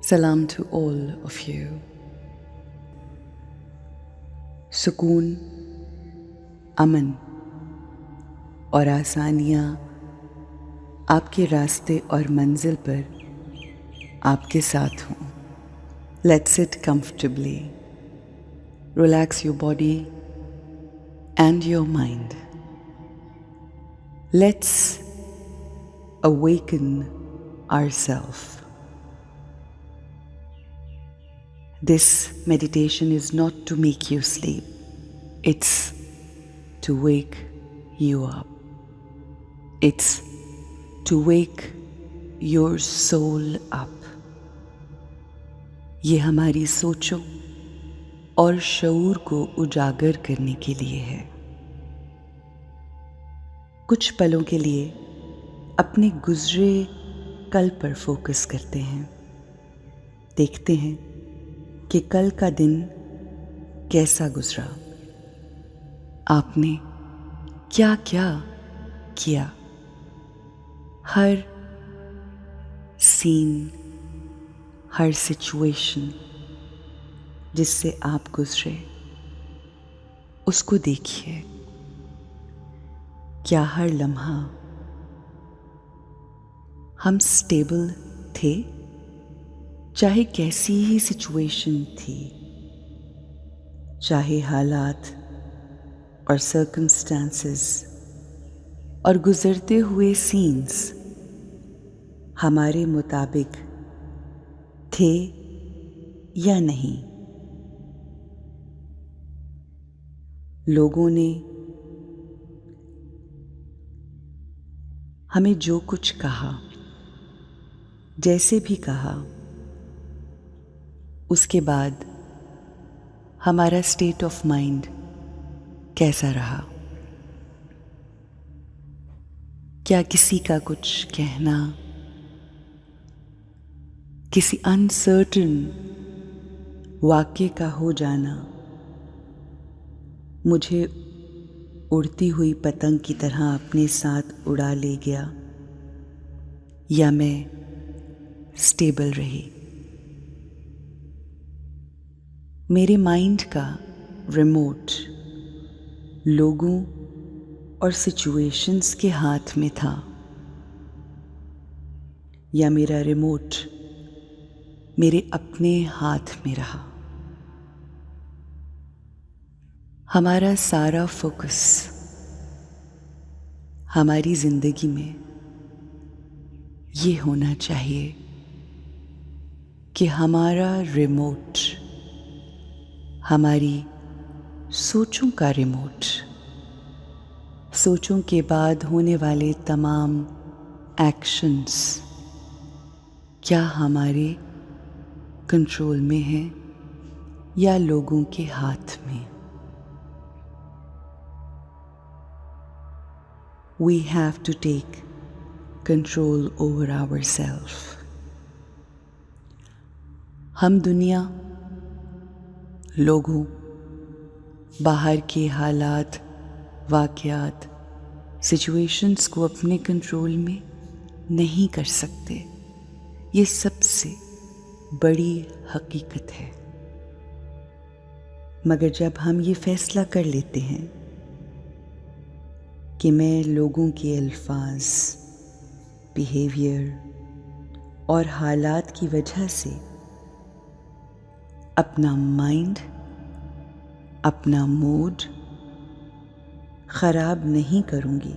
Salam to all of you. सुकून, अमन और आसानियाँ आपके रास्ते और मंजिल पर आपके साथ हों. Let's sit comfortably. Relax your body and your mind. Let's awaken ourselves. This meditation is not to make you sleep. It's to wake you up. It's to wake your soul up. ये हमारी सोचों और शऊर को उजागर करने के लिए है. कुछ पलों के लिए अपने गुजरे कल पर फोकस करते हैं. देखते हैं कि कल का दिन कैसा गुजरा. आपने क्या क्या किया. हर सीन, हर सिचुएशन जिससे आप गुजरे उसको देखिए. क्या हर लम्हा हम स्टेबल थे, चाहे कैसी ही सिचुएशन थी, चाहे हालात और सर्कमस्टांसेस और गुजरते हुए सीन्स हमारे मुताबिक थे या नहीं. लोगों ने हमें जो कुछ कहा, जैसे भी कहा, उसके बाद हमारा स्टेट ऑफ माइंड कैसा रहा. क्या किसी का कुछ कहना, किसी अनसर्टन वाक्य का हो जाना मुझे उड़ती हुई पतंग की तरह अपने साथ उड़ा ले गया, या मैं स्टेबल रही. मेरे माइंड का रिमोट लोगों और सिचुएशंस के हाथ में था, या मेरा रिमोट मेरे अपने हाथ में रहा. हमारा सारा फोकस हमारी जिंदगी में ये होना चाहिए कि हमारा रिमोट, हमारी सोचों का रिमोट, सोचों के बाद होने वाले तमाम एक्शंस क्या हमारे कंट्रोल में है या लोगों के हाथ में. We have to take control over ourselves. हम दुनिया, लोगों, बाहर के हालात, वाक़यात, सिचुएशंस को अपने कंट्रोल में नहीं कर सकते. ये सबसे बड़ी हकीकत है. मगर जब हम ये फैसला कर लेते हैं कि मैं लोगों के अल्फाज, बिहेवियर और हालात की वजह से अपना माइंड, अपना मूड ख़राब नहीं करूँगी,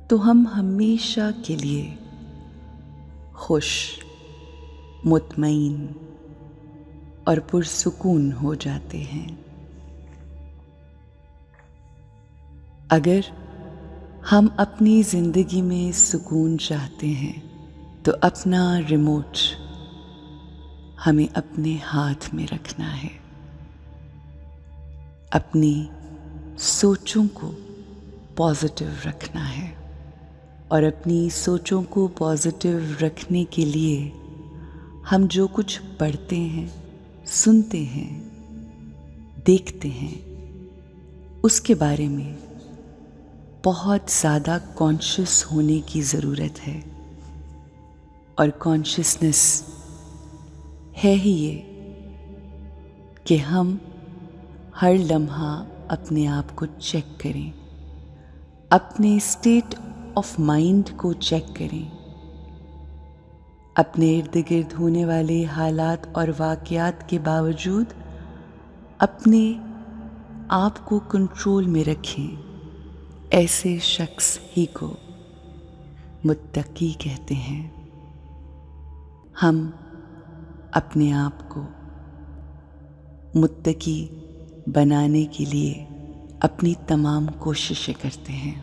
तो हम हमेशा के लिए खुश, मुतमईन और पुरसुकून हो जाते हैं. अगर हम अपनी ज़िंदगी में सुकून चाहते हैं तो अपना रिमोट हमें अपने हाथ में रखना है. अपनी सोचों को पॉजिटिव रखना है, और अपनी सोचों को पॉजिटिव रखने के लिए हम जो कुछ पढ़ते हैं, सुनते हैं, देखते हैं, उसके बारे में बहुत ज़्यादा कॉन्शियस होने की ज़रूरत है. और कॉन्शियसनेस है ही ये कि हम हर लम्हा अपने आप को चेक करें, अपने स्टेट ऑफ माइंड को चेक करें, अपने इर्द गिर्द होने वाले हालात और वाक़यात के बावजूद अपने आप को कंट्रोल में रखें। ऐसे शख्स ही को मुत्तकी कहते हैं। हम अपने आप को मुत्तकी बनाने के लिए अपनी तमाम कोशिशें करते हैं,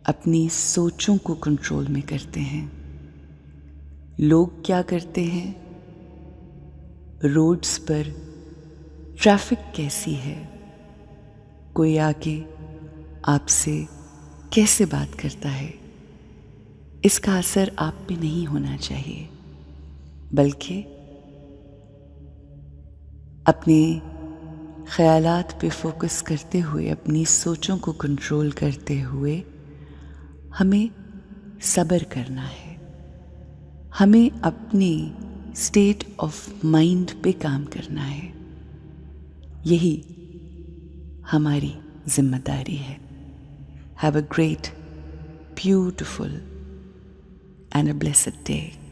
अपनी सोचों को कंट्रोल में करते हैं। लोग क्या करते हैं? रोड्स पर ट्रैफिक कैसी है, कोई आके आपसे कैसे बात करता है, इसका असर आप पे नहीं होना चाहिए, बल्कि अपने ख़यालात पे फोकस करते हुए, अपनी सोचों को कंट्रोल करते हुए हमें सब्र करना है। हमें अपने स्टेट ऑफ माइंड पे काम करना है। यही हमारी जिम्मेदारी है। Have a great, beautiful and a blessed day.